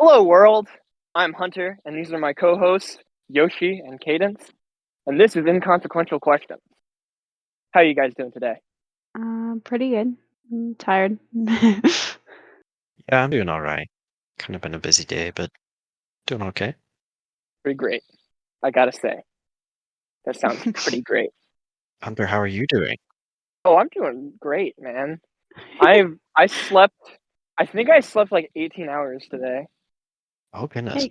Hello, world. I'm Hunter, and these are my co-hosts, Yoshi and Cadence. And this is Inconsequential Questions. How are you guys doing today? Pretty good. I'm tired. Yeah, I'm doing all right. Kind of been a busy day, but doing okay. Pretty great. I gotta say, that sounds pretty great. Hunter, how are you doing? Oh, I'm doing great, man. I slept. I think I slept like 18 hours today. Oh, goodness.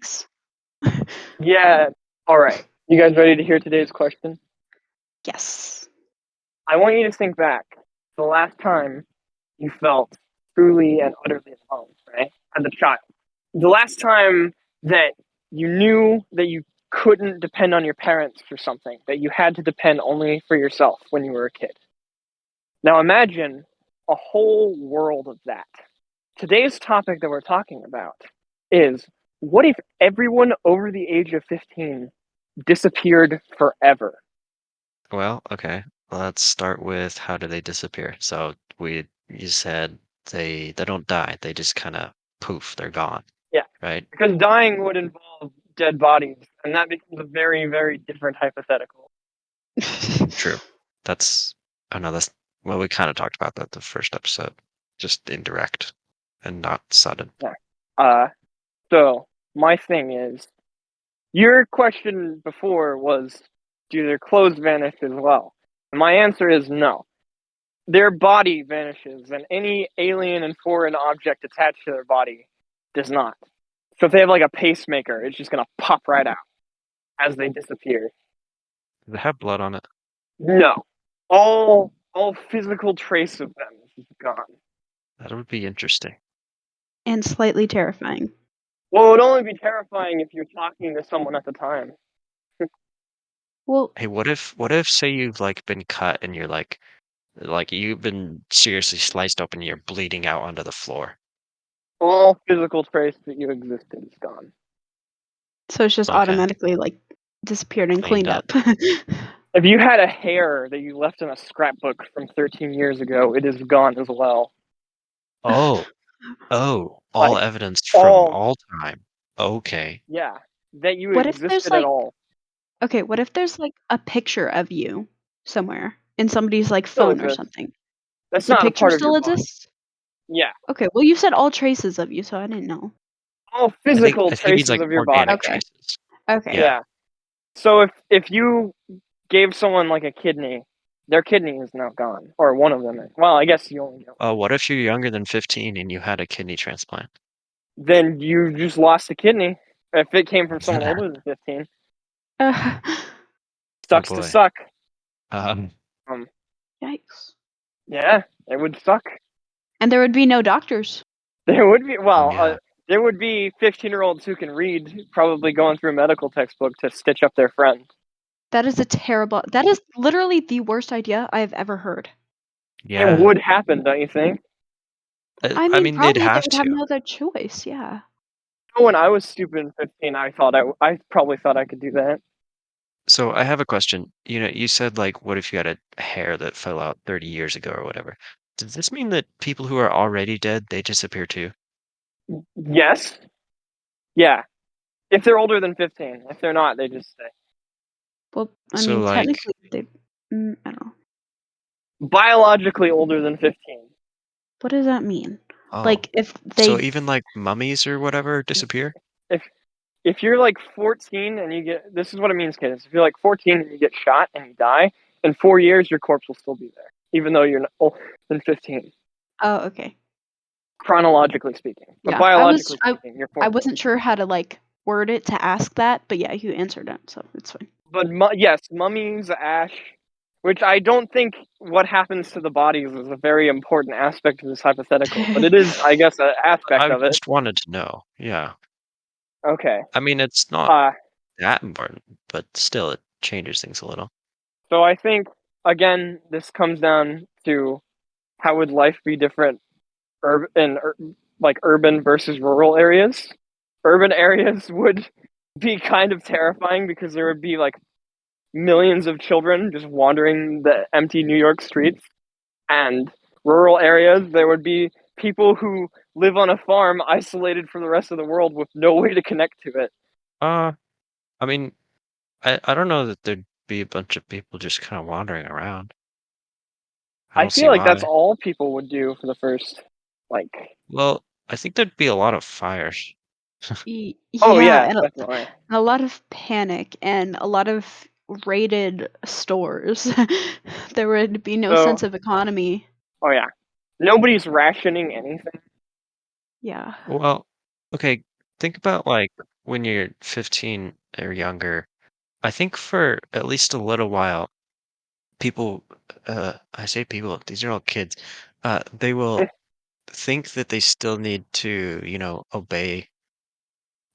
Yikes. Yeah. All right. You guys ready to hear today's question? Yes. I want you to think back to the last time you felt truly and utterly alone, right? As a child. The last time that you knew that you couldn't depend on your parents for something, that you had to depend only for yourself when you were a kid. Now imagine a whole world of that. Today's topic that we're talking about is, what if everyone over the age of 15 disappeared forever? Well, okay. Let's start with how do they disappear? You said they don't die. They just kind of poof, they're gone, Yeah, right? because dying would involve dead bodies, and that becomes a very, very different hypothetical. True. That's that's well, we kind of talked about that the first episode. Just indirect and not sudden. Yeah. Uh, so my thing is, your question before was, do their clothes vanish as well? And my answer is no. Their body vanishes, and any alien and foreign object attached to their body does not. So if they have like a pacemaker, it's just gonna pop right out as they disappear. Does it have blood on it? No, all physical trace of them is gone. That would be interesting. And slightly terrifying. Well, it would only be terrifying if you're talking to someone at the time. Well, Hey, what if say you've like been cut and you're like you've been seriously sliced open and you're bleeding out onto the floor. All physical trace that you existed is gone. so it's just Okay. automatically like disappeared and Cleaned cleaned up. up. If you had a hair that you left in a scrapbook from 13 years ago, it is gone as well. Oh, all Like, evidence from all, all time. Okay. yeah, that you What if there's existed at like all. okay, what if there's like a picture of you somewhere in somebody's like Still phone or exists. something? That's The not a picture part of your still body. exists? Yeah, Okay, well you said all traces of you, so I didn't know. all I think physical I think it means traces like of your organic body. Okay. traces. Okay. Yeah. Yeah. So if you gave someone like a kidney, their kidney is now gone, or one of them is. Well, I guess you only get one. What if you're younger than 15 and you had a kidney transplant? Then you just lost a kidney. If it came from someone Yeah. older than 15, Uh, Oh sucks to boy. suck. Um, Um, yikes. yeah, it would suck. And there would be no doctors. There would be, oh well, yeah. there would be 15-year-olds who can read, probably going through a medical textbook to stitch up their friend. That is literally the worst idea I have ever heard. It Yeah. would happen, don't you think? I I mean, mean they'd probably they have would have to. no other choice, yeah. When I was stupid and 15, I probably thought I could do that. So I have a question. You said like what if you had a hair that fell out 30 years ago or whatever? Does this mean that people who are already dead, they disappear too? Yes. Yeah. If they're older than 15. If they're not, they just stay. Well, I So mean, like technically, I don't know. Biologically older than 15. What does that mean? oh, Like, if so they, even like mummies or whatever disappear? If if you're like 14 and you get, this is what it means, kids. If you're like 14 and you get shot and you die, in 4 years your corpse will still be there, even though you're older than 15. oh, okay. Chronologically speaking, but Yeah, I biologically speaking, you're I 14. wasn't sure how to like word it to ask that, but yeah, you answered it, so it's fine. But yes, mummies, ash, which I don't think what happens to the bodies is a very important aspect of this hypothetical, but it is, I guess, an aspect I of it. just wanted to know. Yeah. Okay. I mean, it's not Uh, that important, but still, it changes things a little. so I think, again, this comes down to, how would life be different like urban versus rural areas? Urban areas would be kind of terrifying because there would be like millions of children just wandering the empty New York streets, and rural areas there would be people who live on a farm isolated from the rest of the world with no way to connect to it. Uh, I mean, I don't know that there'd be a bunch of people just kind of wandering around. I I don't see feel like that's why. all people would do for the first, like, Well, I think there'd be a lot of fires. oh Yeah, yeah, and definitely. a lot of panic and a lot of raided stores. There would be no So, sense of economy. oh yeah, nobody's rationing anything. Yeah. Well, okay, think about like when you're 15 or younger. I think for at least a little while, people, I say people, these are all kids, they will think that they still need to, obey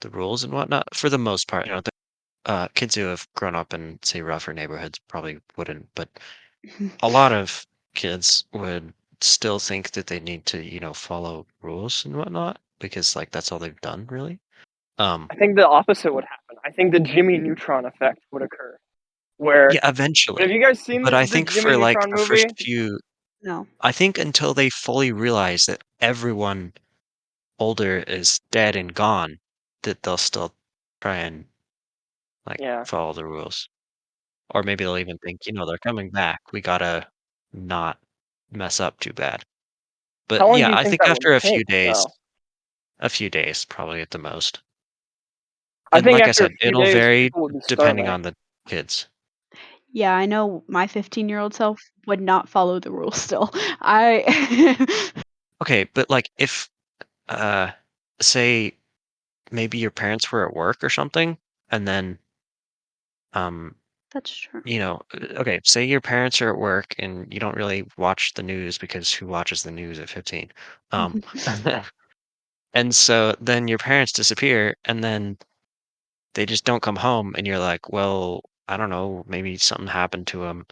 the rules and whatnot for the most part. Kids who have grown up in, say, rougher neighborhoods probably wouldn't, but a lot of kids would still think that they need to, follow rules and whatnot because like that's all they've done really. Um, I think the opposite would happen. I think the Jimmy Neutron effect would occur, where yeah, have eventually. you guys seen But I the think Jimmy for like Neutron the first movie? few, No. I think until they fully realize that everyone older is dead and gone, that they'll still try and like Yeah. follow the rules. Or maybe they'll even think, they're coming back. We gotta not mess up too bad. How But long do yeah, you I think think that would after take, though? a few days probably at the most. I And think like I after a said, few it'll days, vary people would be depending starving. on the kids. Yeah, I know my 15-year-old self would not follow the rules still. I Okay, but like if uh say maybe your parents were at work or something, and then um That's true. okay, say your parents are at work and you don't really watch the news because who watches the news at 15? Um and so then your parents disappear and then they just don't come home and you're like, "Well, I don't know, maybe something happened to them.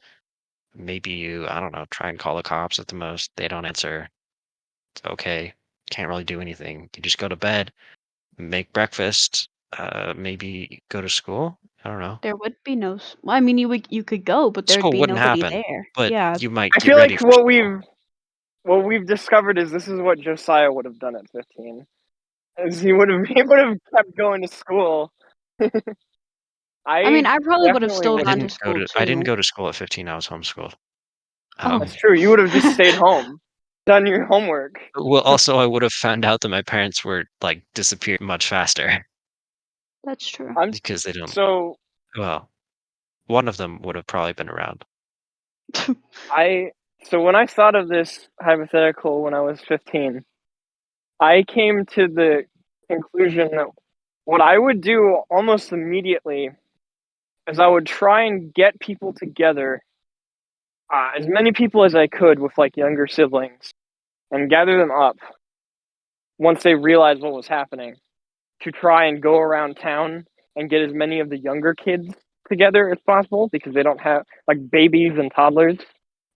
Maybe you, I don't know, try and call the cops at the most. They don't answer. It's okay. Can't really do anything. You just go to bed, make breakfast, maybe go to school. I don't know. There would be no well, I mean, you could go, but there'd School be wouldn't nobody happen, there. but Yeah, you might I get feel like ready for school. what we've discovered is this is what Josiah would have done at 15. Is he would have kept going to school. I I mean, I probably would have definitely still wouldn't. gone to school I didn't too. go to school at 15. I was homeschooled. Oh, That's true. You would have just stayed home, done your homework. Well, also I would have found out that my parents were like disappeared much faster that's true. I'm because they don't. so Well, one of them would have probably been around. I so when I thought of this hypothetical when I was 15, I came to the conclusion that what I would do almost immediately is I would try and get people together, as many people as I could with like younger siblings, and gather them up once they realized what was happening to try and go around town and get as many of the younger kids together as possible because they don't have like babies and toddlers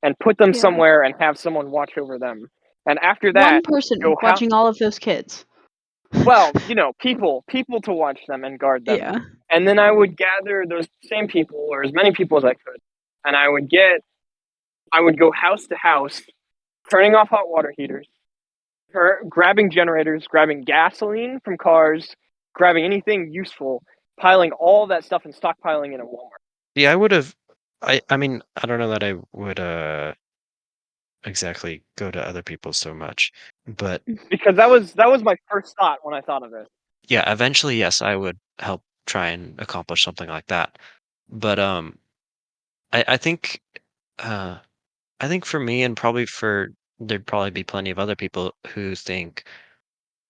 and put them Yeah. somewhere and have someone watch over them. And after One that, person go how watching all of those kids. well, people to watch them and guard them. Yeah. And then I would gather those same people or as many people as I could, and I would go house to house, turning off hot water heaters, grabbing generators, grabbing gasoline from cars, grabbing anything useful, piling all that stuff and stockpiling it at Walmart. Yeah, I would have. I mean, I don't know that I would exactly go to other people so much, but Because that was my first thought when I thought of it. yeah, eventually, yes, I would help try and accomplish something like that. But I think uh, I think for me and probably for there'd probably be plenty of other people who think,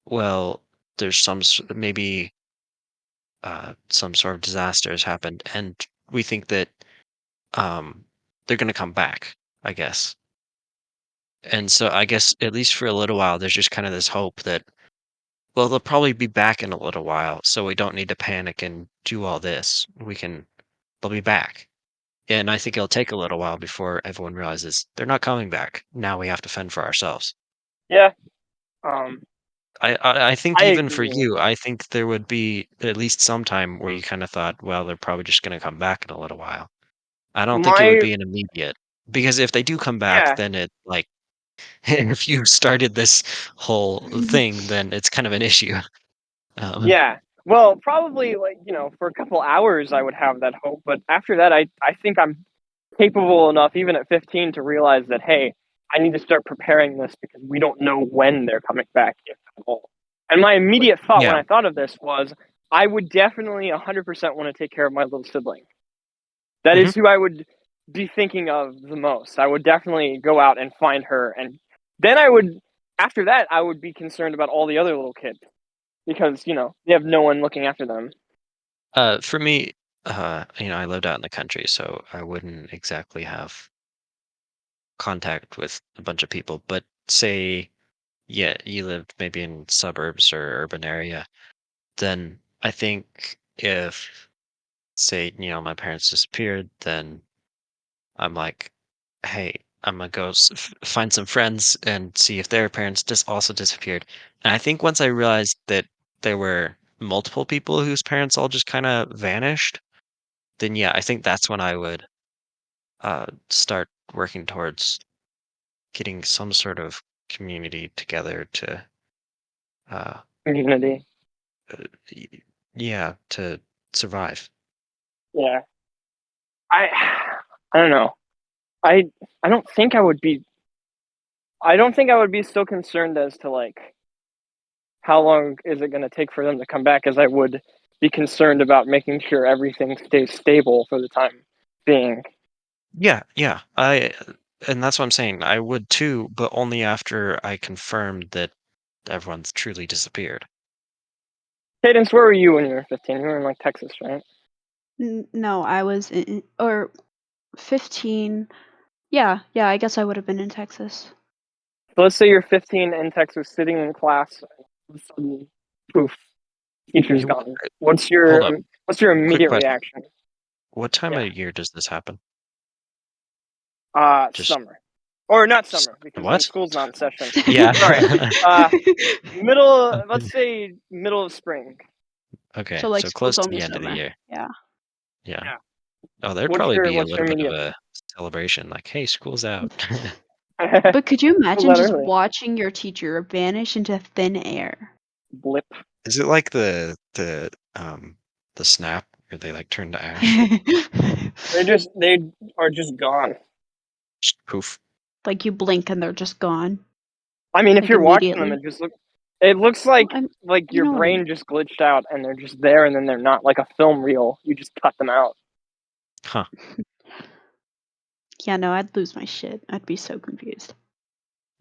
well, there's maybe some sort of disaster has happened, and we think that um, they're going to come back, I guess. And so I guess at least for a little while, there's just kind of this hope that, well, they'll probably be back in a little while, so we don't need to panic and do all this. They'll be back. And I think it'll take a little while before everyone realizes they're not coming back. Now we have to fend for ourselves. Yeah, um, I think I even for agree. you, I think there would be at least some time where you kind of thought, well, they're probably just going to come back in a little while. I don't think it would My be an immediate because if they do come back, yeah, then it like if you started this whole thing, then it's kind of an issue. Um, Yeah. Well, probably like, for a couple hours I would have that hope, but after that I think I'm capable enough even at 15 to realize that hey, I need to start preparing this because we don't know when they're coming back if at all. And my immediate thought when yeah. I thought of this was I would definitely 100% want to take care of my little sibling. That Hmm. is who I would be thinking of the most. I would definitely go out and find her, and then after that, I would be concerned about all the other little kids because they have no one looking after them. For me, I lived out in the country, so I wouldn't exactly have contact with a bunch of people. But say, yeah, you lived maybe in suburbs or urban area, then I think if, say, my parents disappeared, then I'm like, hey, I'm gonna go find some friends and see if their parents just also disappeared. And I think once I realized that there were multiple people whose parents all just kind of vanished, then yeah, I think that's when I would start working towards getting some sort of community together to, uh, Community. y- yeah, to survive. Yeah. I I don't know. I I don't think I would be I don't think I would be so concerned as to like how long is it going to take for them to come back as I would be concerned about making sure everything stays stable for the time being. Yeah, yeah. And that's what I'm saying. I would too, but only after I confirmed that everyone's truly disappeared. Cadence, where were you when you were 15? You were in like Texas, right? No, I was or 15. Yeah, yeah, I guess I would have been in Texas. So let's say you're 15 in Texas, sitting in class, and all of a sudden, poof, teacher's Hey, gone. hold up. What's your Quick immediate question. reaction? What time Yeah, of year does this happen? Just summer, or not s- summer because then what? school's not in session. Sorry, Yeah. uh, middle. Let's say middle of spring. Okay, So like so school's close to the almost end of the over. year. Yeah. Yeah. Yeah. Oh, there'd probably be a What's your little bit of immediate a celebration, like, "Hey, school's out." But could you school's imagine out just early? watching your teacher vanish into thin air? Blip. Is it like the snap where they like turn to ash? They are just gone. Just poof. Like you blink and they're just gone, I mean, if like you're watching them, immediately. it looks Well, like you your know what I mean. brain just glitched out and they're just there and then they're not like a film reel. You just cut them out. Huh. Yeah, no, I'd lose my shit. I'd be so confused.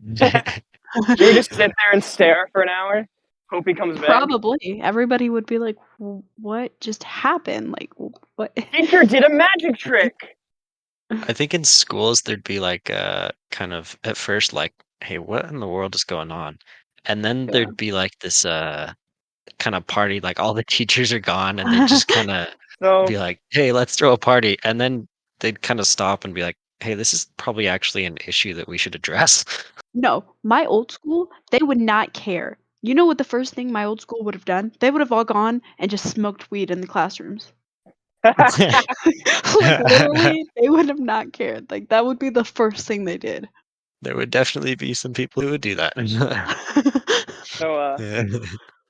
You would just sit there and stare for an hour, hope he comes back. Probably. Everybody would be like, What just happened? Like, what?" Teacher did a magic trick. I think in schools there'd be like kind of at first like, "Hey, what in the world is going on?" And then Yeah. there'd be like this kind of party, like all the teachers are gone and they'd just kind of So be like, "Hey, let's throw a party." And then they'd kind of stop and be like, "Hey, this is probably actually an issue that we should address." No, my old school, they would not care. You know what the first thing my old school would have done? They would have all gone and just smoked weed in the classrooms. Like, literally, they would have not cared. Like, that would be the first thing they did. There would definitely be some people who would do that. so Yeah.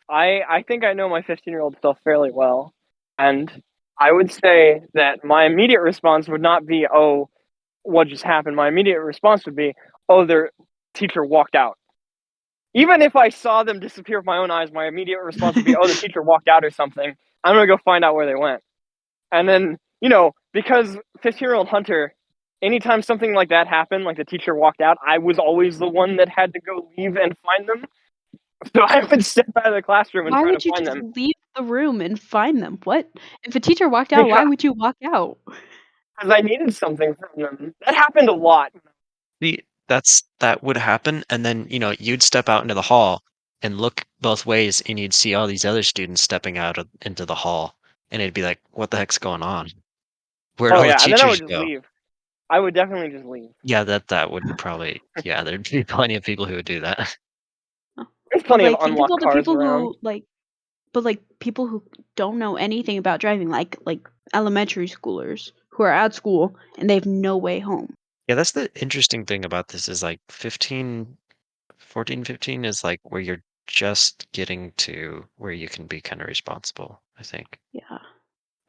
I think I know my 15-year-old self fairly well, and I would say that my immediate response would not be, "Oh, what just happened?" My immediate response would be, "Oh, their teacher walked out." Even if I saw them disappear with my own eyes, my immediate response would be, "Oh, the teacher walked out or something. I'm gonna go find out where they went." And then, because 15-year-old Hunter, anytime something like that happened, like the teacher walked out, I was always the one that had to go leave and find them. So I would step out of the classroom and Why try to would you find just them leave the room and find them? What? If a teacher walked out, why because would you walk out? I needed something from them. That happened a lot. See, that would happen, and then, you'd step out into the hall and look both ways, and you'd see all these other students stepping out into the hall, and it'd be like, "What the heck's going on? Where'd Oh all the yeah, and then I would teachers just go?" leave. I would definitely just leave. Yeah, that would probably yeah, there'd be plenty of people who would do that. Oh. There's But plenty of like, think of unlocked all the cars people around. who people who don't know anything about driving, like elementary schoolers who are at school and they have no way home. Yeah, that's the interesting thing about this is like 14, 15 is like where you're just getting to where you can be kind of responsible, I think. Yeah,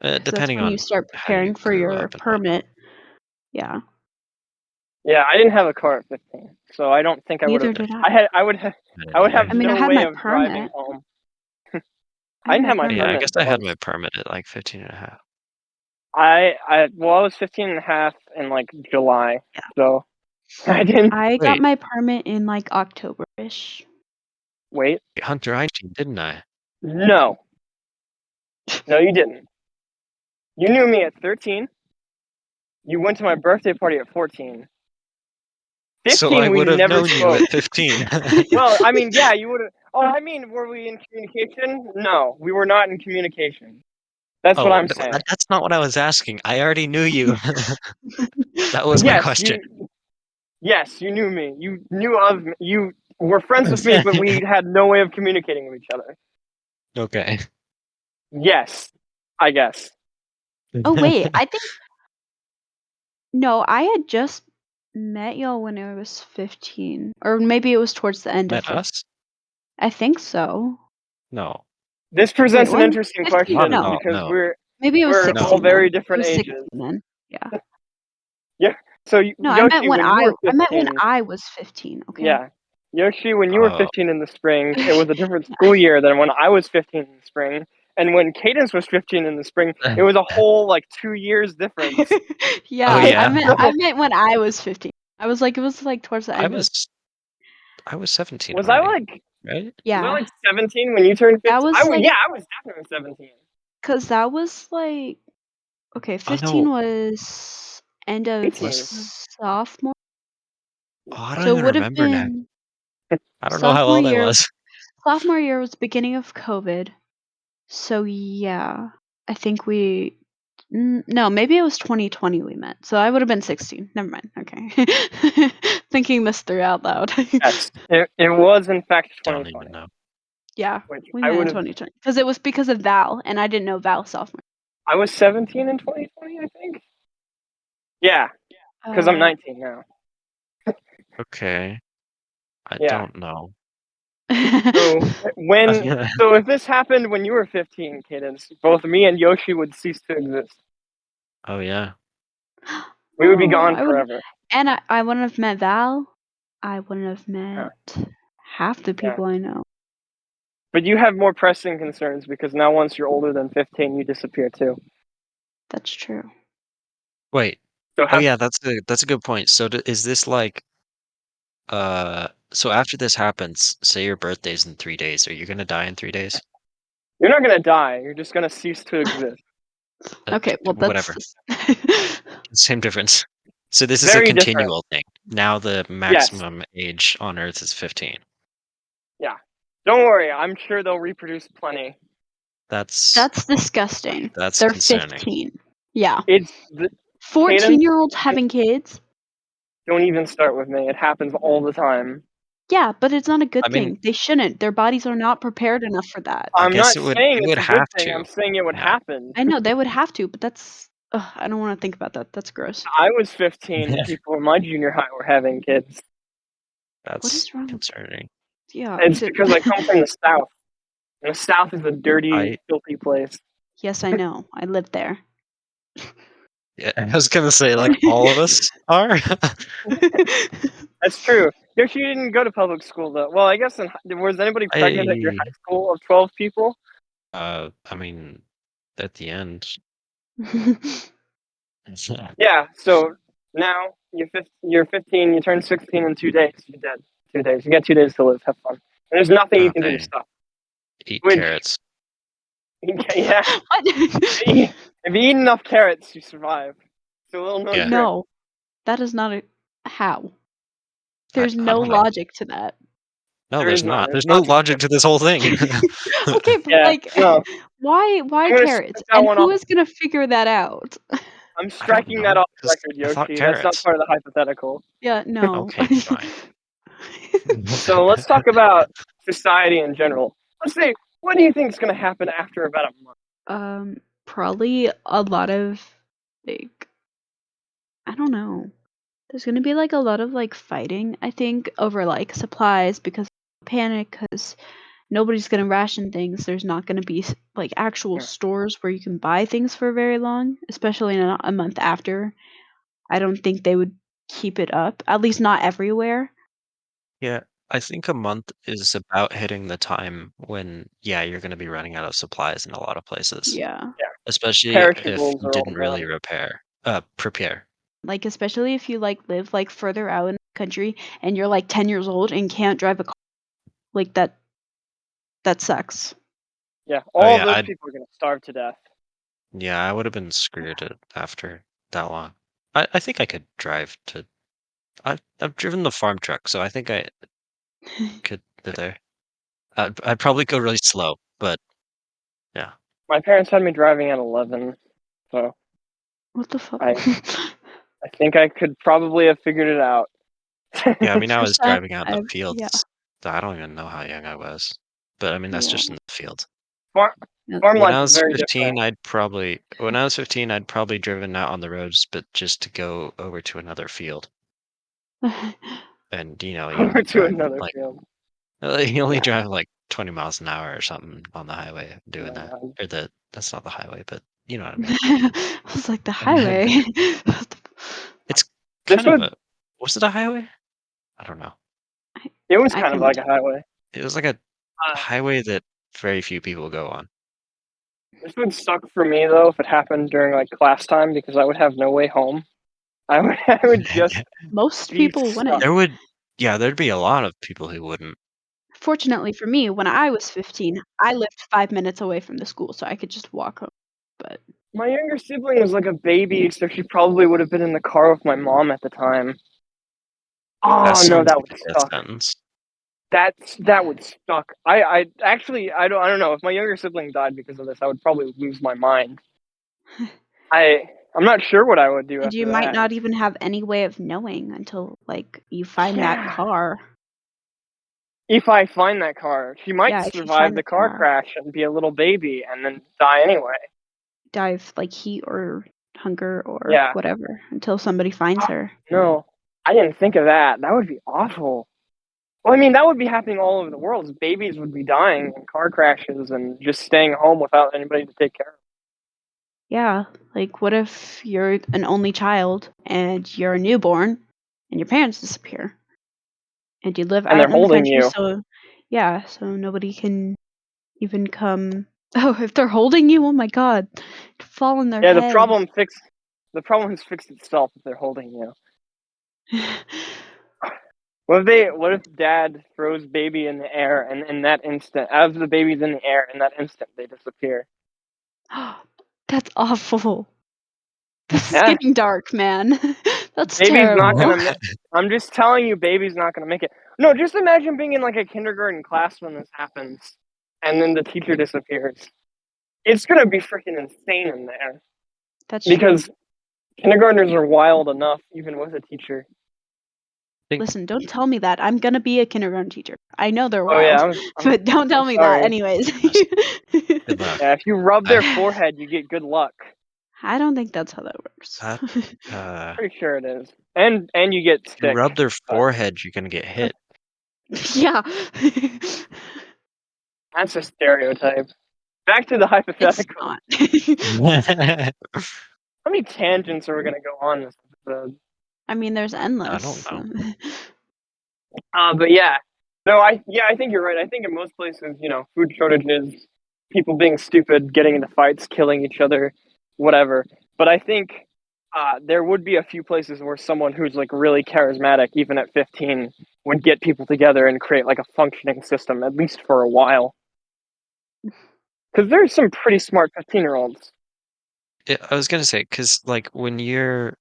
because that's Depending when you on start how you preparing for grew your up and what. permit. Yeah, Yeah, I didn't have a car at 15, so I don't think I would have. neither did I. I I didn't would have either. I mean, I no had way my of driving permit. home. I I had didn't my have my Yeah, I permit. guess permit I until had my permit at like 15 and a half. I was 15 and a half in like July, Yeah, so I didn't I got Wait, my permit in like October-ish. wait. Hunter, I cheated, didn't I? No, no, you didn't. You knew me at 13. You went to my birthday party at 14. So I 15, we would have never known you spoke. at 15. Well, I mean, yeah, you would have. Oh, I mean, were we in communication? No, we were not in communication. That's what Oh, I'm saying. that's not what I was asking. I already knew you. That was my Yes, question. you knew me. You knew of me. You were friends with me, but we had no way of communicating with each other. Okay. Yes, I guess. Oh wait, I think no, I had just met y'all when I was 15, or maybe it was towards the end of Met 15. us? I think so. No, This Wait, presents an when? interesting 15? not at question No, all. because No, maybe it was we're all 16 no. very then. It different was ages. 16 then. Yeah. Yeah. So No, I meant Yoshi, when when you were I meant when 15, I was 15. Okay. yeah, Yoshi, when you were Oh, 15 in the spring, it was a different school year than when I was 15 in the spring. And when Cadence was 15 in the spring, it was a whole like 2 years difference. oh Yeah, I yeah. meant I So meant when I was 15. I was like, it was like towards the I end of. was I was 17 was I already, like right? was I Yeah, like 17 when you turned that 15? was like, Yeah, I was definitely 17. cause that was like, okay, Oh 15 no. was end of 18. Was sophomore, oh, I don't so it even would have remember now. been I don't know how sophomore old I year. was. Sophomore year was beginning of COVID. So yeah, I think we no, maybe it was 2020 we met. So I would have been 16. Never mind. Okay. Thinking this through out loud. Yes, it was in fact Don't even 2020, know. Yeah, which we I met in would have. 2020 because it was because of Val, and I didn't know Val sophomore. I was 17 in 2020, I think. Yeah, because I'm Uh, 19 now. Okay. I Yeah. don't know. So if this happened when you were 15, Cadence, both me and Yoshi would cease to exist. Oh yeah. We would be oh, gone I would, forever. and I wouldn't have met Val. I wouldn't have Huh. met half the Yeah. people I know. But you have more pressing concerns because now once you're older than 15, you disappear too. That's true. Wait. So Oh have yeah, that's a good point. So is this like so after this happens, say your birthday's in 3 days, are you gonna die in 3 days? you're not gonna die. You're just gonna cease to exist. Okay, well that's Whatever. Same difference. So this is a Very different. continual thing. Now the Yes. maximum age on Earth is 15. Yeah. Don't worry. I'm sure they'll reproduce plenty. That's That's disgusting. that's They're concerning. 15. Yeah. It's the 14 Cadence. year olds having kids? Don't even start with me. It happens all the time. Yeah, but it's not a I good mean, thing. They shouldn't. Their bodies are not prepared enough for that. I I'm guess not saying it it's would a good have thing. to. I'm saying it would Yeah. happen. I know they would have to, but that's I don't want to think about that. That's gross. I was 15 and people in my junior high were having kids. What That's is wrong with concerning. yeah, It's because I come from the South. And the South is a dirty, I filthy place. yes, I know. I lived there. yeah, I was gonna say like all of us are. That's true. Yoshi, you didn't go to public school though. Well, I guess was anybody pregnant at your I high school of 12 people? I mean at the end. Yeah. So now you're 15. You turn 16 in 2 days. You're dead. 2 days. You got 2 days to live. Have fun. And there's nothing you can do to Okay. stop. Eat Which, carrots. yeah, What? if you eat enough carrots, you survive. It's a little known Yeah. trick. No, that is not a how. I, There's I no don't know. logic to that. No, There there's is none. not. There's There's no logic consequence. to this whole thing. Okay, but Yeah. like No. why I'm gonna carrots? strike that And one who off. is going to figure that out? I'm I don't striking that know off the because record, I thought Yoshi. That's not carrots. part of the hypothetical. Yeah, no. Okay, fine. So let's talk about society in general. Let's say, what do you think is going to happen after about a month? Probably a lot of like I don't know. There's gonna be like a lot of like fighting, I think, over like supplies because panic because nobody's gonna ration things. There's not gonna be like actual Yeah. stores where you can buy things for very long, especially in a month after. I don't think they would keep it up, at least not everywhere. Yeah, I think a month is about hitting the time when, yeah, you're gonna be running out of supplies in a lot of places, Yeah. Yeah. especially if Perishables you are all didn't really gone. prepare. Like especially if you like live like further out in the country and you're like 10 years old and can't drive a car, like that sucks. Yeah. Oh All of yeah, those people are gonna starve to death. I would have been screwed after that long. I think I could drive to. I've driven the farm truck, so I think I could live there. I'd probably go really slow, but yeah. My parents had me driving at 11, so What the fuck? I I think I could probably have figured it out. Yeah, I mean, I was First time driving out in the I've yeah, fields. So I don't even know how young I was, but I mean, that's yeah. just in the field. Farm No. farm When life I is was very 15, different. I'd probably driven out on the roads, but just to go over to another field. And you Over only to drive another like field. you only Yeah. drive like 20 miles an hour or something on the highway Oh doing my that. god. Or that's not the highway, but you know what I mean. I was like, "The highway?" It's This kind of would a was it a highway? I don't know. I it was I kind of couldn't like a tell. highway. It was like a Uh, highway that very few people go on. this would suck for me though if it happened during like class time because I would have no way home. I would just Most be people stuck. wouldn't. There would yeah, there'd be a lot of people who wouldn't. Fortunately for me, when I was 15, I lived 5 minutes away from the school, so I could just walk home, but My younger sibling was like a baby, so she probably would have been in the car with my mom at the time. That Oh no, sounds that like would a death suck. sentence. That would suck. I actually I don't know if my younger sibling died because of this, I would probably lose my mind. I I'm not sure what I would do and you after might that. not even have any way of knowing until, like, you find that Yeah. car. If I find that car, she might Yeah, if you survive find the the car car, crash and be a little baby and then die anyway. die of, like, heat or hunger or Yeah. whatever until somebody finds Oh, her. no, I didn't think of that. That would be awful. Well, I mean, that would be happening all over the world. Babies would be dying in car crashes and just staying home without anybody to take care of. Yeah, like, what if you're an only child and you're a newborn and your parents disappear and you live And they're out in the holding country, you. so yeah, so nobody can even come. Oh, if they're holding you, oh my god, fall on their Yeah, head. the problem has fixed itself if they're holding you. What if dad throws baby in the air and in that instant, as the baby's in the air, in that instant they disappear? That's awful. This is Yeah, getting dark, man. That's baby's not terrible. gonna. I'm just telling you, baby's not gonna make it. No, just imagine being in like a kindergarten class when this happens, and then the teacher disappears. It's gonna be freaking insane in there That's true. because kindergartners are wild enough, even with a teacher. Think Listen, don't tell me that. I'm gonna be a kindergarten teacher. I know they're Oh yeah, wild, but don't I'm tell me that sorry. anyways. good luck. Yeah, if you rub their I forehead, you get good luck. I don't think that's how that works. that uh Pretty sure it is. And you get if you sick. rub their But forehead, you're gonna get hit. Yeah. that's a stereotype. Back to the It's hypothetical. not. I How many tangents are we gonna go on this episode? I mean, there's don't endless. know. But yeah, no, I think you're right. I think in most places, food shortages, people being stupid, getting into fights, killing each other, whatever. But I think there would be a few places where someone who's like really charismatic, even at 15, would get people together and create like a functioning system, at least for a while. Because there's some pretty smart 15-year-olds. I was gonna say because like when you're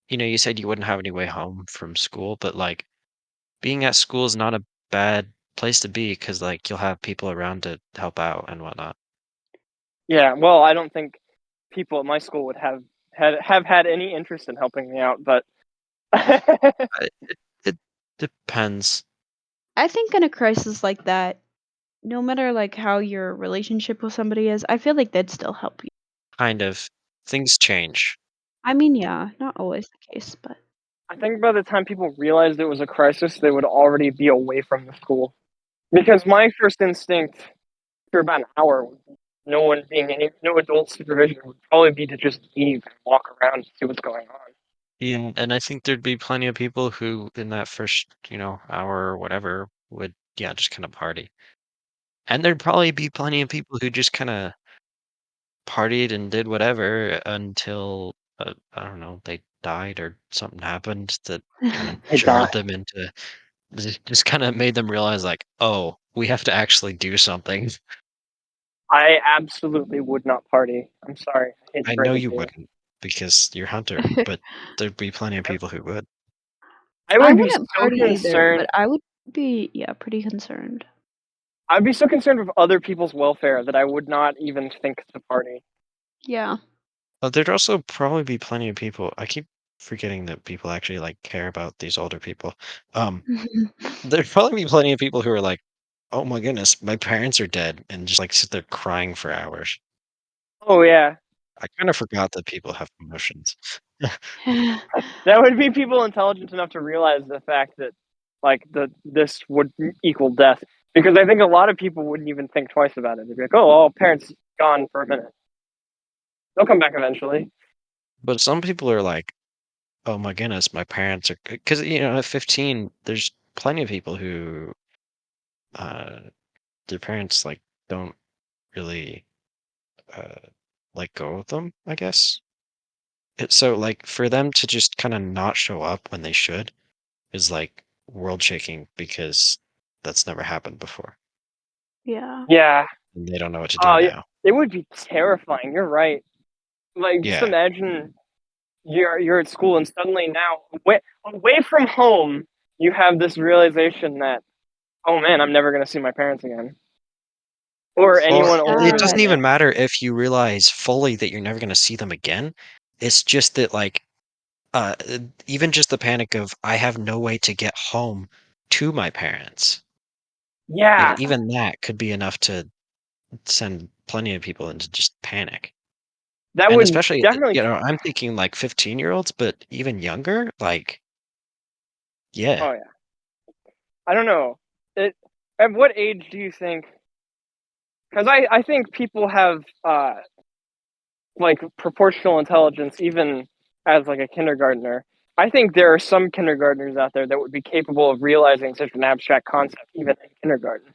you said you wouldn't have any way home from school, but like being at school is not a bad place to be because like you'll have people around to help out and whatnot. Yeah, well, I don't think people at my school would have had any interest in helping me out, but It depends, I think in a crisis like that, no matter like how your relationship with somebody is, I feel like they'd still help you. kind of. Things change. I mean, yeah, not always the case, but I think by the time people realized it was a crisis, they would already be away from the school. Because my first instinct for about an hour, no adult supervision, would probably be to just leave and walk around and see what's going on. Yeah, and I think there'd be plenty of people who, in that first, hour or whatever, would, yeah, just kind of party. And there'd probably be plenty of people who just kind of partied and did whatever until, I don't know, they died or something happened that kind of I die. jarred them into, just kind of made them realize, like, oh, we have to actually do something. I absolutely would not party. I'm sorry. I hate to I break know it you to you. wouldn't because you're Hunter, but there'd be plenty of I, people who would. I I would be wouldn't so party either, but concerned. I would be, yeah, pretty concerned. I'd be so concerned with other people's welfare that I would not even think to party. Yeah. There'd also probably be plenty of people. I keep forgetting that people actually like care about these older people. Um, there'd probably be plenty of people who are like, "Oh my goodness, my parents are dead," and just like sit there crying for hours. Oh yeah, I kind of forgot that people have emotions. that would be people intelligent enough to realize the fact that, like, this would equal death. Because I think a lot of people wouldn't even think twice about it. They'd be like, "Oh, well, parents gone for a minute. They'll come back eventually." But some people are like, "Oh my goodness, my parents are," because at 15, there's plenty of people who uh, their parents like don't really uh, like go with them. I guess. So like for them to just kind of not show up when they should is like world shaking because that's never happened before. Yeah. Yeah. And they don't know what to do Oh, yeah. now. It would be terrifying. You're right. Like, just Yeah. imagine you're at school and suddenly now away from home, you have this realization that, oh man, I'm never gonna see my parents again, or It's Or anyone older it than doesn't sad. me. even matter if you realize fully that you're never going to see them again. It's just that like even just the panic of I have no way to get home to my parents. Like Yeah, Yeah. even that could be enough to send plenty of people into just panic. that And would especially, definitely. I'm thinking like 15-year-olds, but even younger, like, yeah. Oh yeah, I don't know. It, at what age do you think? Because I think people have like proportional intelligence even as like a kindergartner. I think there are some kindergartners out there that would be capable of realizing such an abstract concept even in kindergarten.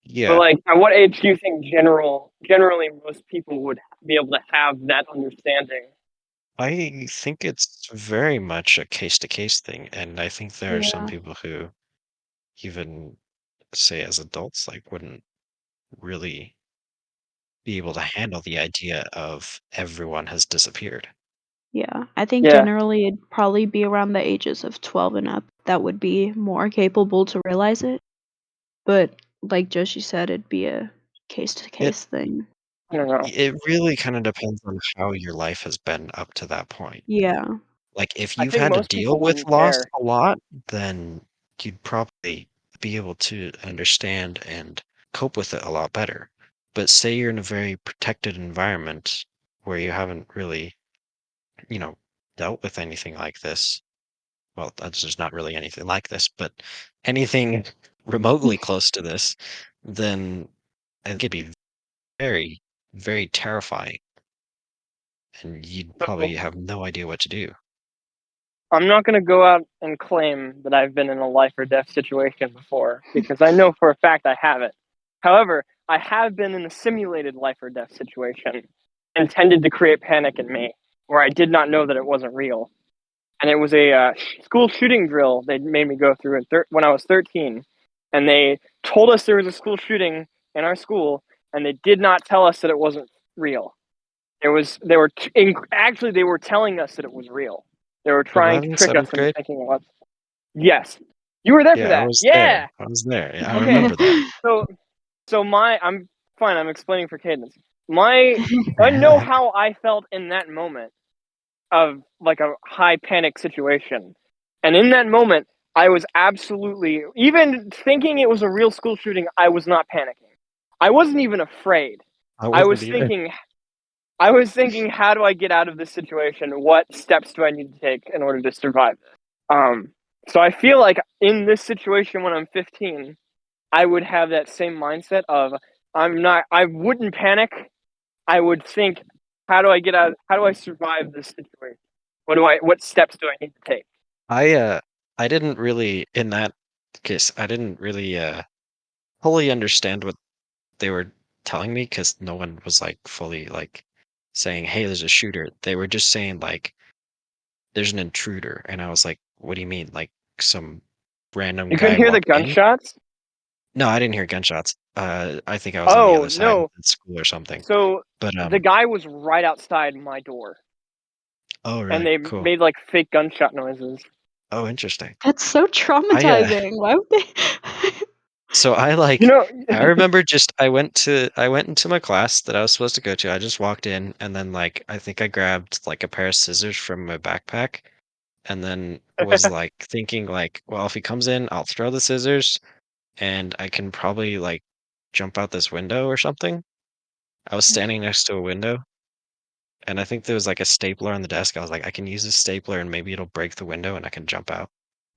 But Yeah. like, at what age do you think generally most people would be able to have that understanding? I think it's very much a case-to-case thing, and I think there are some Yeah. people who even, say, as adults, like, wouldn't really be able to handle the idea of everyone has disappeared. Yeah. I think Yeah, generally it'd probably be around the ages of 12 and up that would be more capable to realize it. But like Joshi said, it'd be a case to It case thing. I don't know. it really kinda depends on how your life has been up to that point. Yeah. Like, if I you've think had to most deal people with wouldn't loss care. a lot, then you'd probably be able to understand and cope with it a lot better. But say you're in a very protected environment where you haven't really, you know, dealt with anything like this. Well, that's just not really anything like this, but anything remotely close to this, then I think it'd be very, very terrifying, and you'd So probably have no idea what to do. I'm not going to go out and claim that I've been in a life or death situation before because I know for a fact I haven't. However, I have been in a simulated life or death situation intended to create panic in me where I did not know that it wasn't real. And it was a school shooting drill they made me go through when I was 13. And they told us there was a school shooting in our school, and they did not tell us that it wasn't real. Actually they were telling us that it was real. They were Was trying that to in trick us 7th into grade? thinking it was. Yes, you were there for Yeah, I that. was there. Yeah. I was there. Yeah, I Okay. remember that. So I'm fine. I'm explaining for Cadence. My I know how I felt in that moment of like a high panic situation. And in that moment, I was absolutely, even thinking it was a real school shooting, I was not panicking. I wasn't even afraid. I I wasn't was either. thinking, I was thinking, how do I get out of this situation? What steps do I need to take in order to survive this? So I feel like in this situation when I'm 15, I would have that same mindset of I wouldn't panic. I would think, how do I get out? How do I survive this situation? What steps do I need to take? I I didn't really in that case, I didn't really fully understand what they were telling me because no one was like fully like saying, "Hey, there's a shooter." They were just saying like, "There's an intruder," and I was like, "What do you mean? Like some random You couldn't guy hear the walked in?" gunshots? No, I didn't hear gunshots. I think I was on the Oh, other side of no. the school or something. So But the guy was right outside my door, oh and really? they Cool. made like fake gunshot noises. Oh, interesting. That's so I traumatizing. Why would they? so I You like know, I remember just I went into my class that I was supposed to go to. I just walked in and then like I think I grabbed like a pair of scissors from my backpack and then was like thinking like, well, if he comes in, I'll throw the scissors and I can probably like jump out this window or something. I was standing next to a window and I think there was like a stapler on the desk. I was like, I can use this stapler and maybe it'll break the window and I can jump out.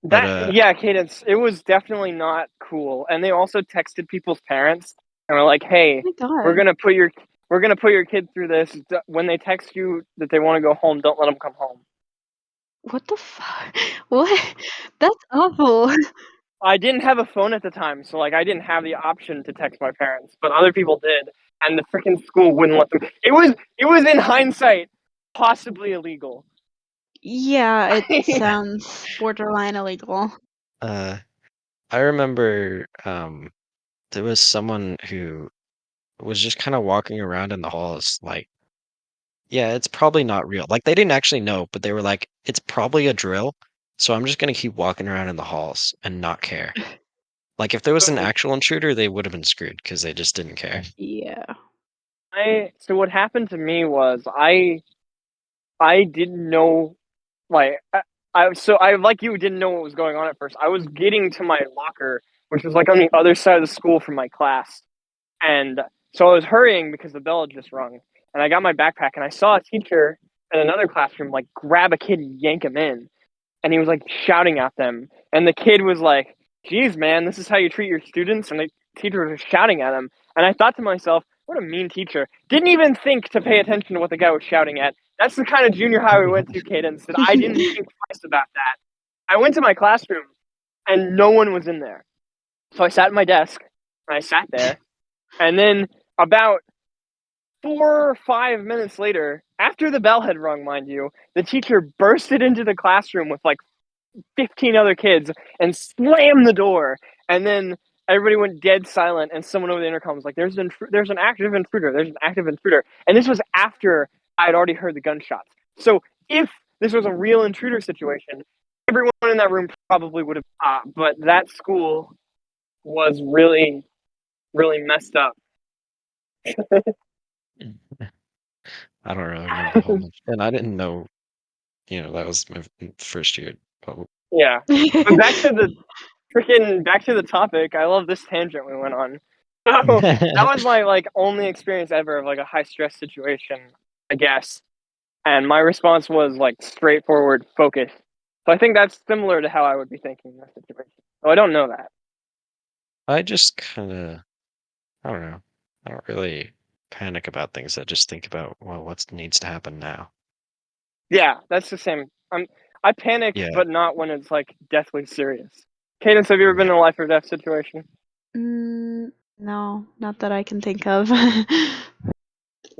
But yeah, Cadence, it was definitely not cool. And they also texted people's parents and were like, "Hey, Oh my we're god. gonna put your we're gonna put your kid through this. When they text you that they want to go home, don't let them come home." What the fuck? What? That's awful. I didn't have a phone at the time, so like I didn't have the option to text my parents, but other people did, and the freaking school wouldn't let them. It was in hindsight possibly illegal. Yeah, it sounds borderline illegal. uh I remember there was someone who was just kind of walking around in the halls like, yeah, it's probably not real. Like they didn't actually know, but they were like, it's probably a drill. So I'm just gonna keep walking around in the halls and not care. Like if there was an So actual intruder, they would have been screwed because they just didn't care. Yeah. so what happened to me was I didn't know, like I like you didn't know what was going on at first. I was getting to my locker, which was like on the other side of the school from my class, and so I was hurrying because the bell had just rung, and I got my backpack and I saw a teacher in another classroom like grab a kid and yank him in, and he was like shouting at them, and the kid was like, "Geez, man, this is how you treat your students," and the teacher was shouting at him, and I thought to myself, "What a mean teacher!" Didn't even think to pay attention to what the guy was shouting at. That's the kind of junior high we went to, Cadence, that I didn't think twice about that. I went to my classroom and no one was in there, so I sat at my desk and I sat there, and then about 4 or 5 minutes later, after the bell had rung, mind you, the teacher bursted into the classroom with like 15 other kids and slammed the door. And then everybody went dead silent. And someone over the intercom was like, there's an active intruder. There's an active intruder. And this was after I had already heard the gunshots. So if this was a real intruder situation, everyone in that room probably would have. But that school was really, really messed up. I don't really remember a whole bunch, and I didn't know, that was my first year. But Yeah. But back to the topic. I love this tangent we went on. So that was my like only experience ever of like a high stress situation, I guess. And my response was like straightforward, focus. So I think that's similar to how I would be thinking in that situation. So I don't know that. I just kind of, I don't know. I don't really panic about things. I just think about, well, what needs to happen now. Yeah, that's the same. I panic, Yeah, but not when it's like deathly serious. Cadence, have you ever been right. in a life or death situation? No, not that I can think of. I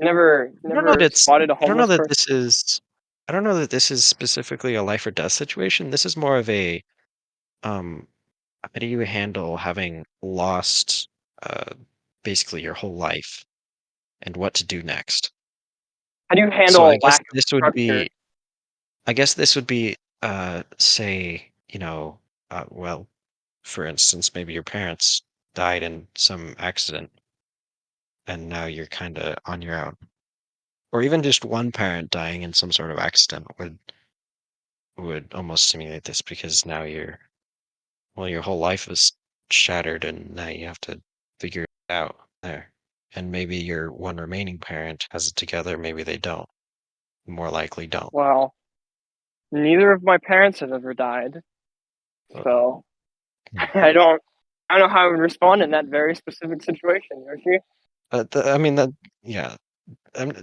don't know that Never it's. spotted a I don't know homeless that person? this is. I don't know that this is specifically a life or death situation. This is more of a um. How do you handle having lost uh basically your whole life and what to do next? How do you So handle a lack of structure? I guess this would be say well, for instance, maybe your parents died in some accident and now you're kind of on your own. Or even just one parent dying in some sort of accident would almost simulate this because now your whole life is shattered and now you have to figure it out there. and maybe your one remaining parent has it together, maybe they don't. More likely don't. Well, neither of my parents have ever died, Uh, so hmm. I don't know how I would respond in that very specific situation, Yoshi. I mean that, yeah.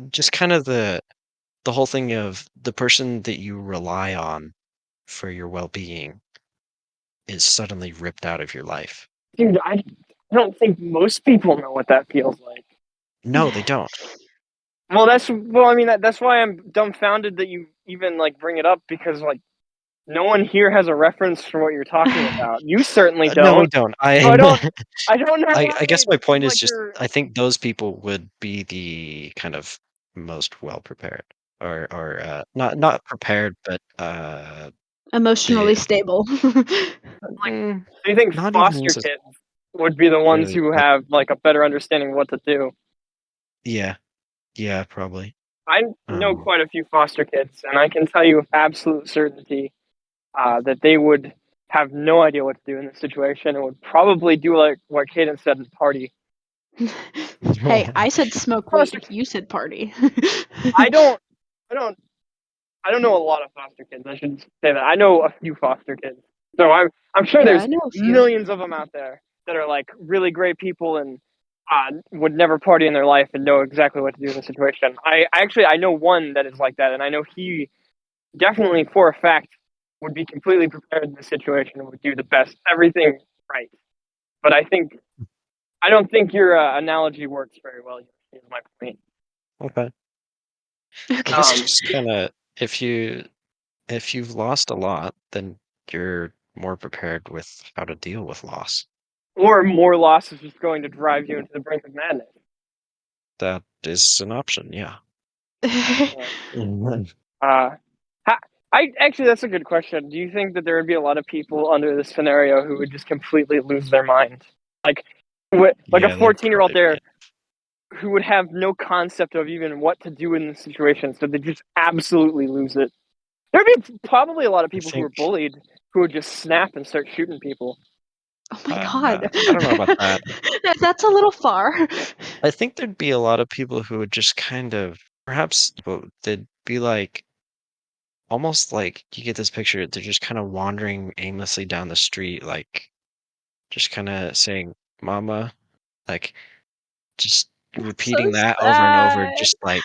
Just kind of the whole thing of the person that you rely on for your well-being is suddenly ripped out of your life. Dude, I don't think most people know what that feels like. No, they don't. Well, I mean that's why I'm dumbfounded that you even like bring it up because like no one here has a reference for what you're talking about. You certainly No, we don't. don't. So I don't know why I guess it my seems point is like just you're I think those people would be the kind of most well prepared, or not prepared, but Emotionally the stable. like mm, do you think not even foster kids would be the ones necessarily, who but have like a better understanding of what to do? yeah, yeah, probably. I know Um, quite a few foster kids, and I can tell you with absolute certainty that they would have no idea what to do in this situation and would probably do like what Kaden said and party. Hey, I said smoke Foster, weed. You said party. I don't, I don't, I don't know a lot of foster kids. I should say that I know a few foster kids, so I'm sure Yeah, I there's know a few. millions of them out there that are like really great people and would never party in their life and know exactly what to do in the situation. I know one that is like that, and I know he definitely for a fact would be completely prepared in the situation and would do the best everything right. But I don't think your analogy works very well. Is my point. okay. I guess it's Okay. Um, just kind of if you've lost a lot, then you're more prepared with how to deal with loss. or more loss is just going to drive you into the brink of madness. That is an option, yeah. Yeah. Mhm. Uh, I actually that's a good question. Do you think that there would be a lot of people under this scenario who would just completely lose their mind, like like a Yeah, there'd 14-year-old probably be. there who would have no concept of even what to do in this situation, so they just absolutely lose it? There'd be probably a lot of I people who were think bullied who would just snap and start shooting people. Oh my god. I don't know about that. That's a little far. I think there'd be a lot of people who would just kind of perhaps they'd be like almost like you get this picture, they're just kind of wandering aimlessly down the street, like just kind of saying "mama," like just So repeating that over and over, sad. just like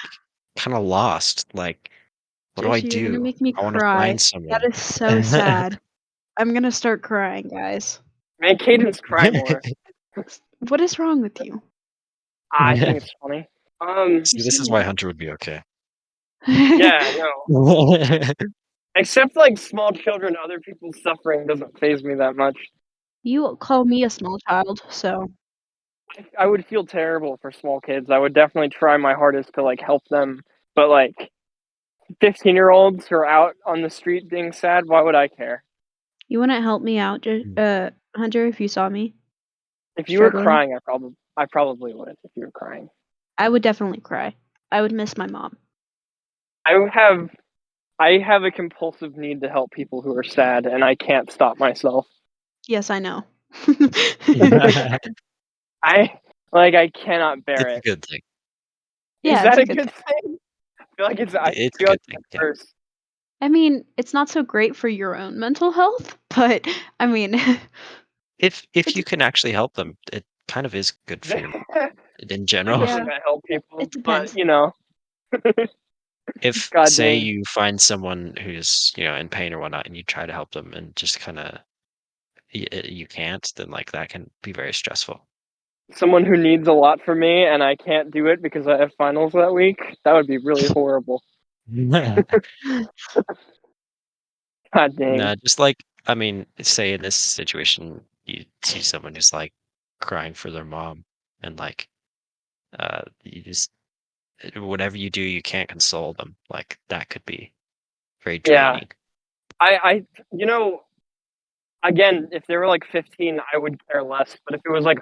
kind of lost. Like, what do I Josie, you're gonna do? make me I want to cry. find That someone. is so sad. I'm gonna start crying, guys. Man, Cadence cry more. What is wrong with you? I think it's funny. You're See, so this is why Hunter would be okay. Yeah, no. Except like small children, other people's suffering doesn't phase me that much. You call me a small child, so I would feel terrible for small kids. I would definitely try my hardest to like help them, but like 15-year-olds who are out on the street being sad, why would I care? you wouldn't help me out, Hunter, if you saw me If you were struggling? crying, I probably would if you were crying. I would definitely cry. I would miss my mom. I would have I have a compulsive need to help people who are sad and I can't stop myself. Yes, I know. I I cannot bear It's a it. good thing. Is Yeah, it's that a a good good thing. thing? I It's a feel like good it's thing. a Yeah. curse. I mean, it's not so great for your own mental health, but I mean, If it's you can actually help them, it kind of is good for your in I general. guess I yeah, might help it people, but depends. If god say dang. you find someone who's, in pain or whatnot, and you try to help them and just kind of you can't, then like that can be very stressful. Someone who needs a lot from me and I can't do it because I have finals that week, that would be really horrible. God dang. No, just like I mean, say in this situation, you see someone who's like crying for their mom, and like you just whatever you do, you can't console them. Like that could be very Yeah. draining. I you know, again, if they were like 15, I would care less, but if it was like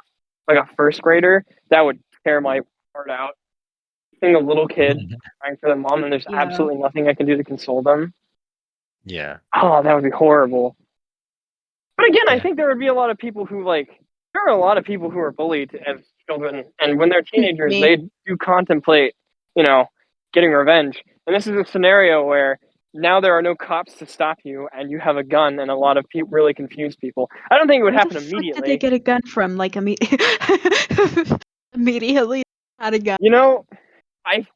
a first grader, that would tear my heart out. Seeing a little kid crying for their mom and there's Yeah. absolutely nothing I can do to console them. Yeah, Oh, that would be horrible. But again, I yeah, think there would be a lot of people who there are a lot of people who are bullied as children, and when they're teenagers, Me. they do contemplate, you know, getting revenge. And this is a scenario where now there are no cops to stop you, and you have a gun, and a lot of really confused people. I don't think it would Where the happen fuck did they immediately. get a gun from? Like immediately had a gun. You know, I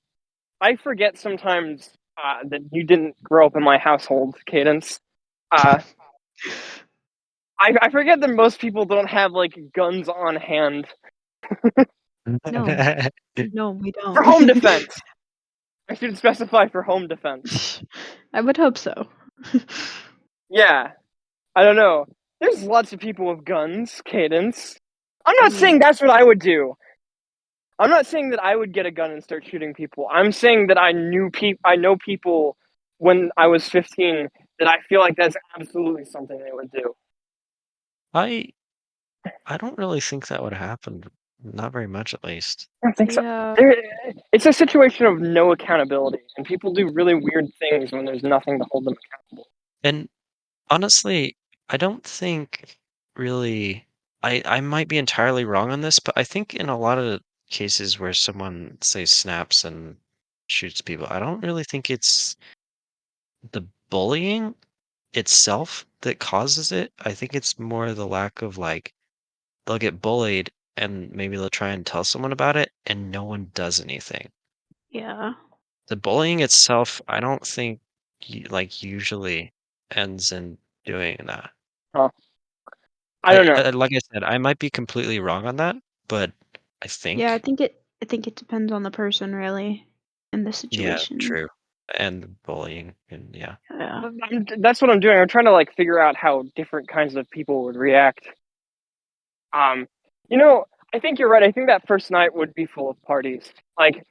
I forget sometimes that you didn't grow up in my household, Cadence. Uh, I forget that most people don't have like guns on hand No, no, we for don't. home defense. I should specify for home defense. I would hope so. Yeah, I don't know. There's lots of people with guns, Cadence. I'm I not mean, saying that's what I would do. I'm not saying that I would get a gun and start shooting people. I'm saying that I know people when I was 15 that I feel like that's absolutely something they would do. I I don't really think that would happen. Not very much, at least. I don't think so. yeah, There, it's a situation of no accountability, and people do really weird things when there's nothing to hold them accountable. And honestly, I don't think really. I might be entirely wrong on this, but I think in a lot of cases where someone say snaps and shoots people, I don't really think it's the bullying itself that causes it. I think it's more the lack of like they'll get bullied and maybe they'll try and tell someone about it and no one does anything. yeah, The bullying itself, I don't think like usually ends in doing that. Huh. I don't know. Like I said, I might be completely wrong on that, but I yeah. think I think it depends on the person, really, in the yeah, situation. true. And bullying and yeah. Yeah. That's what I'm doing. I'm trying to like figure out how different kinds of people would react. Um, you know, I think you're right. I think that first night would be full of parties. Like,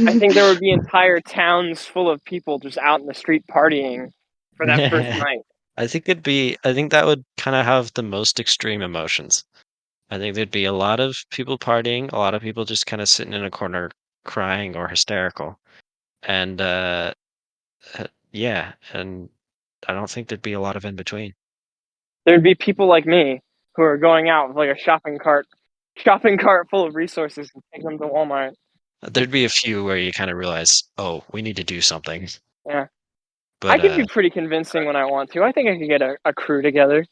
I think there would be entire towns full of people just out in the street partying for that first night. I think that would kind of have the most extreme emotions. I think there'd be a lot of people partying, a lot of people just kind of sitting in a corner crying or hysterical. And yeah, and I don't think there'd be a lot of in between. There'd be people like me who are going out with like a shopping cart full of resources and take them to Walmart. There'd be a few where you kind of realize, oh, we need to do something. Yeah, I But could be pretty convincing when I want to. I think I could get a crew together.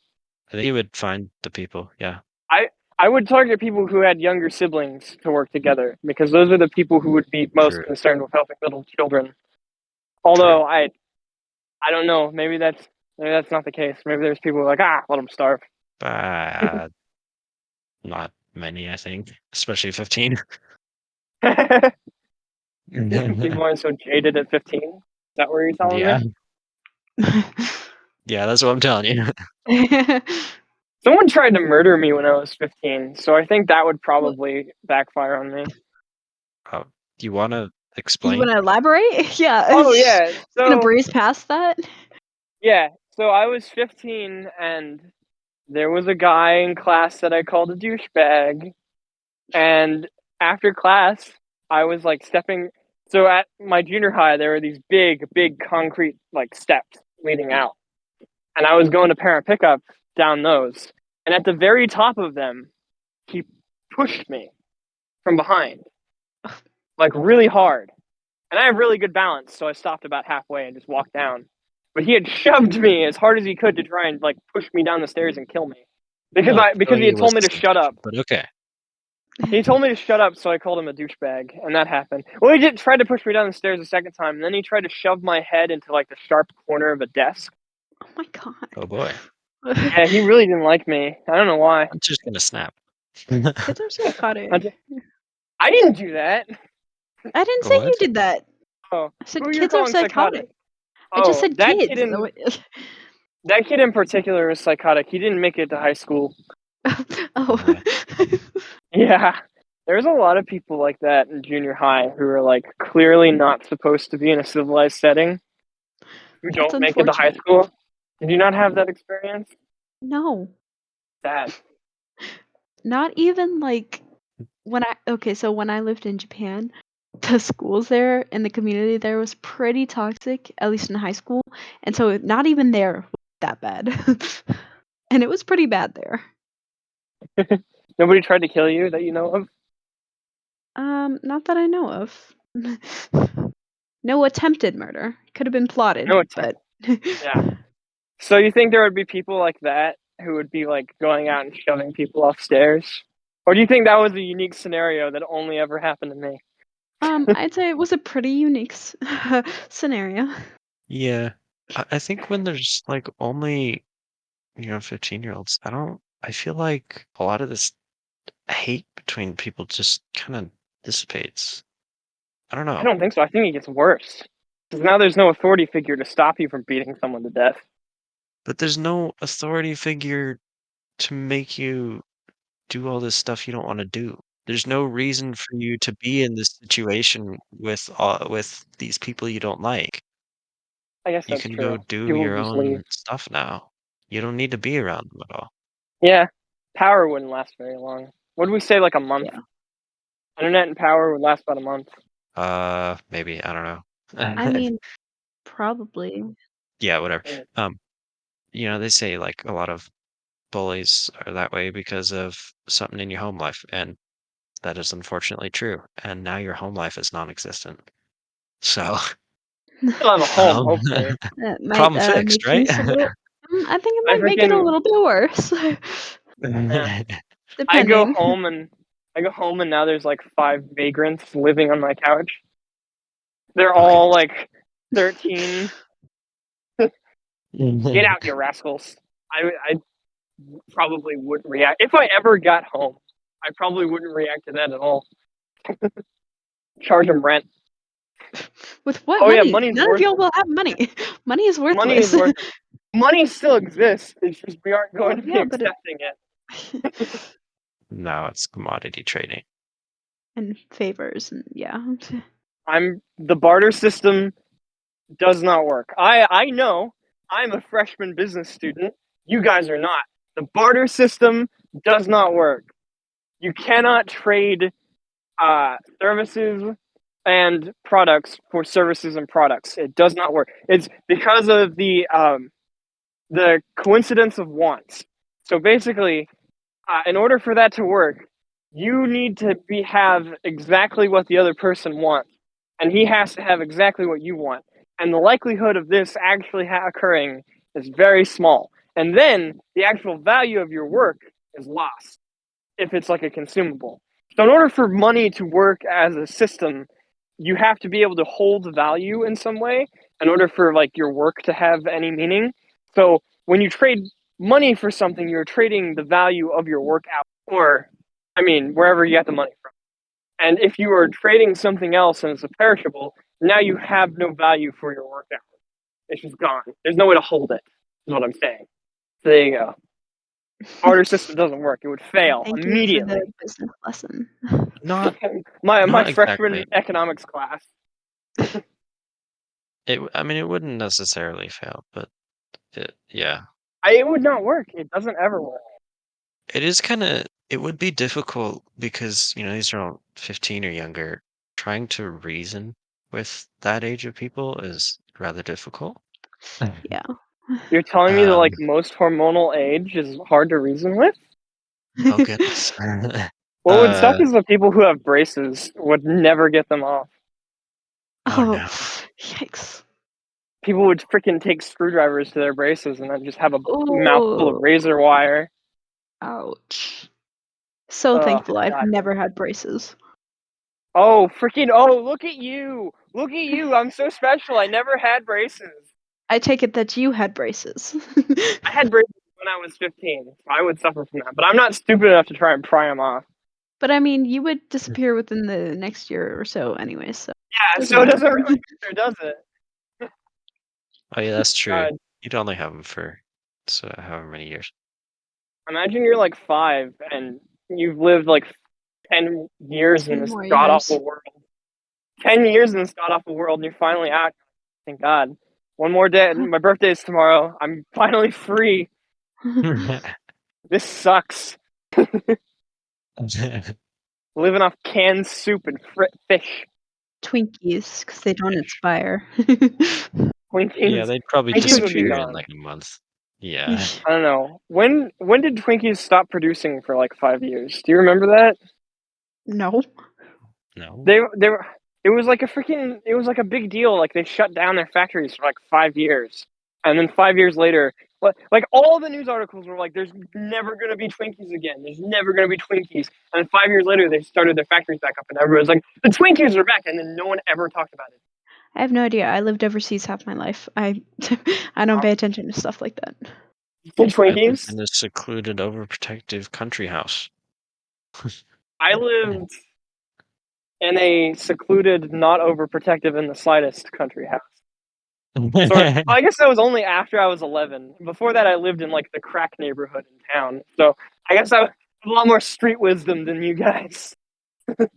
I think you would find the people. Yeah, I I would target people who had younger siblings to work together because those are the people who would be most true, concerned with helping little children. true. Although I don't know, maybe that's not the case. Maybe there's people who are like let them starve. But not many, I think, especially 15. People aren't so jaded at 15. Is that what you're telling me? Yeah, yeah, that's what I'm telling you. Someone tried to murder me when I was 15, so I think that would Well, probably backfire on me. Oh, do you want to you want explain? to elaborate? Yeah, Oh yeah, just gonna so breeze past that. I was 15 and there was a guy in class that I called a douchebag, and after class I was like stepping. So at my junior high there were these big concrete like steps leading out, and I was going to parent pickup down those, and at the very top of them he pushed me from behind like really hard. And I have really good balance, so I stopped about halfway and just walked down. But he had shoved me as hard as he could to try and like push me down the stairs and kill me. Oh, so Because he he had was told me a to shut snitch. up. But okay. He told me to shut up, so I called him a douchebag, and that happened. Well, he did try to push me down the stairs a second time, and then he tried to shove my head into like the sharp corner of a desk. Oh my god. Oh boy, Yeah, he really didn't like me. I don't know why. I'm just gonna snap. Kids are psychotic. I, I didn't do that. I didn't say you What? did that. Oh, I said who you're kids are calling psychotic? psychotic. I just Oh, said kids. that kid in particular is psychotic. He didn't make it to high school. Oh. Yeah, Yeah, there's a lot of people like that in junior high who are like clearly not supposed to be in a civilized setting who That's don't make it to high unfortunate. school. Did you not have that experience? No. Sad. Not even like so when I lived in Japan, the schools there and the community there was pretty toxic, at least in high school. And so not even there was that bad. And it was pretty bad there. Nobody tried to kill you that you know of? Not that I know of. No attempted murder. Could have been plotted, No attempt. but Yeah. So you think there would be people like that who would be like going out and shoving people off stairs? Or do you think that was a unique scenario that only ever happened to me? I'd say it was a pretty unique scenario. Yeah. I think when there's like only, 15-year-olds, I feel like a lot of this hate between people just kind of dissipates. I don't I know. don't think so. I think it gets worse. Because now there's no authority figure to stop you from beating someone to death. But there's no authority figure to make you do all this stuff you don't want to do. There's no reason for you to be in this situation with these people you don't like. I guess You that's can go true. do People your would just leave. own stuff now. You don't need to be around them at all. Yeah. Power wouldn't last very long. What did we say, like a month? Yeah. Internet and power would last about a month. Maybe, I don't I know. mean, probably. Yeah, whatever. Yeah. Um, they say like a lot of bullies are that way because of something in your home life, and that is unfortunately true. And now your home life is non-existent. So, Still have a home, um, hopefully. That might problem make fixed, right? things a little. I think it I might make it a freaking little bit worse, yeah. I go depending. home and I go home and now there's like 5 vagrants living on my couch. They're Okay. all like 13. Get out, you rascals. I probably wouldn't react. If I ever got home, I probably wouldn't react to that at all. Charge them rent. With what Oh yeah, money? money's None of worth y'all it. will have money. Money is Money is worthless. worth it. Money still exists. It's just we aren't Well, going to be yeah, but it accepting it. Now it's commodity trading. and favors and yeah. The barter system does not work. I know I'm a freshman business student. You guys are not. The barter system does not work. You cannot trade services and products for services and products. It does not work. It's because of the coincidence of wants. So basically, in order for that to work, you need to have exactly what the other person wants, and he has to have exactly what you want. And the likelihood of this actually occurring is very small. And then the actual value of your work is lost if it's like a consumable. So in order for money to work as a system, you have to be able to hold value in some way in order for like your work to have any meaning. So when you trade money for something, you're trading the value of your work out, or I mean, wherever you get the money from. And if you are trading something else and it's a perishable, now you have no value for your work out. It's just gone. There's no way to hold it, is what I'm saying. So there you go. Barter system doesn't work. It would fail Thank you for the immediately. business lesson. Not My not freshman exactly. economics class. I mean, it wouldn't necessarily fail, but yeah. It would not work. It doesn't ever work. It would be difficult because, these are all 15 or younger. Trying to reason with that age of people is rather difficult. Yeah. You're telling me that Um, like most hormonal age is hard to reason with? oh goodness. What would suck Uh, is the people who have braces would never get them off. oh Oh, no. yikes. People would freaking take screwdrivers to their braces and then just have a mouthful of Oh, razor wire. ouch. So Oh thankful I've god. never had braces. Oh freaking oh look at you. Look at you. I'm so special. I never had braces. I take it that you had braces. I had braces when I was 15, so I would suffer from that. But I'm not stupid enough to try and pry them off. But I mean, you would disappear within the next year or so anyway, so Yeah, doesn't so it matter. doesn't really matter, does it? Oh yeah, that's true. God, You'd only have them for however many years. imagine you're like 5 and you've lived like 10 years in 10 this more god years. awful world. 10 years in this god awful world, and you're finally out. Thank God. One more day. My birthday is tomorrow. I'm finally free. This sucks. Living off canned soup and fish. Twinkies, because they don't Fish. inspire. Yeah, Twinkies. they'd probably Twinkies would be disappear in gone. like a month. Yeah. I don't know. When did Twinkies stop producing for like 5 years? Do you remember that? No. No. They were. It was like a freaking. It was like a big deal. Like they shut down their factories for like 5 years, and then 5 years later, like all the news articles were like, "There's never gonna be Twinkies again. There's never gonna be Twinkies." And then 5 years later, they started their factories back up, and everyone's like, "The Twinkies are back," and then no one ever talked about it. I have no idea. I lived overseas half my life. I I don't pay attention to stuff like that. The I lived Twinkies. in a secluded, overprotective country house. I lived in a secluded, not overprotective in the slightest country house. Sort of. I guess that was only after I was 11. Before that, I lived in like the crack neighborhood in town. So I guess I have a lot more street wisdom than you guys.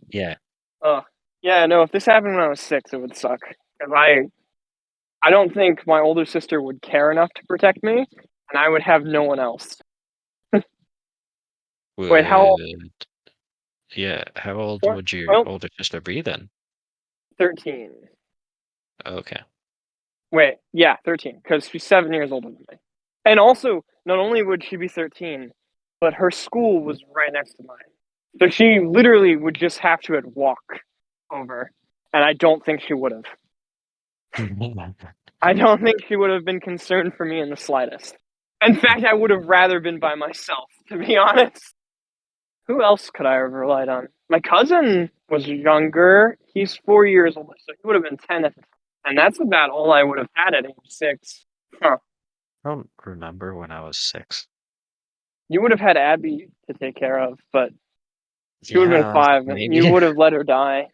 Yeah. Oh, yeah. No, if this happened when I was 6, it would suck. 'Cause I don't think my older sister would care enough to protect me, and I would have no one else. Wait, how old? Would yeah, how old What? would your Oh, older sister be then? 13. Okay. Wait, yeah, 13, because she's 7 years older than me. And also, not only would she be 13, but her school was right next to mine. So she literally would just have to walk over. And I don't think she would have. I don't think she would have been concerned for me in the slightest. In fact, I would have rather been by myself, to be honest. Who else could I have relied on? My cousin was younger. He's 4 years older, so he would have been 10 at the time. And that's about all I would have had at age 6. Huh. I don't remember when I was 6. You would have had Abby to take care of, but she would have been Yeah, 5, and you maybe. would have let her die.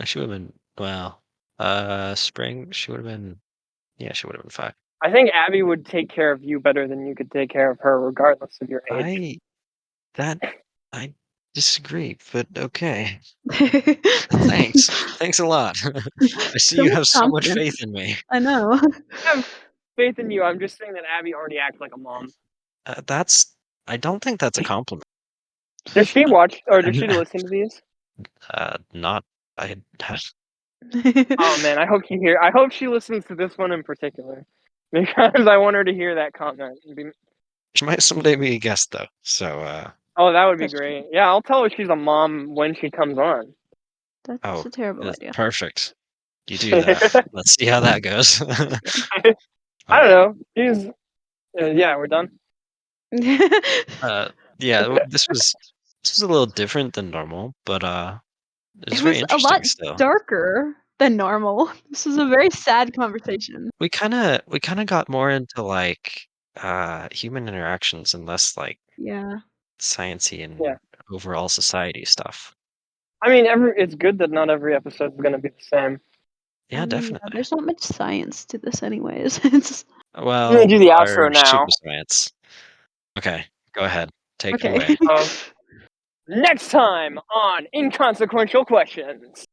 She would have been, well, spring, she would have been, yeah, she would have been 5. I think Abby would take care of you better than you could take care of her, regardless of your age. I, that, I disagree, but okay. Thanks. Thanks a lot. I see So you much have so much confidence. faith in me. I know. I have faith in you. I'm just saying that Abby already acts like a mom. That's, I don't think that's a compliment. Does she watch or does she listen to these? Not, I, Oh man, I hope she hear. I hope she listens to this one in particular, because I want her to hear that comment. she might someday be a guest though, so, Oh, that would be That's true. great. Yeah, I'll tell her she's a mom when she comes on. That's oh, a terrible that's idea. perfect. You do that. Let's see how that goes. I All don't right. know. She's yeah, we're done. Uh, yeah, this was a little different than normal, but it's It very was a lot interesting still. darker than normal. This was a very sad conversation. We kind of got more into like human interactions and less like Yeah. sciencey Yeah. and overall society stuff. I mean, it's good that not every episode is going to be the same. Yeah, Yeah, definitely. there's not much science to this anyways. It's I'm going to do Well, the our outro now. pseudoscience. Okay, go ahead. Take it okay. away. Next time on Inconsequential Questions.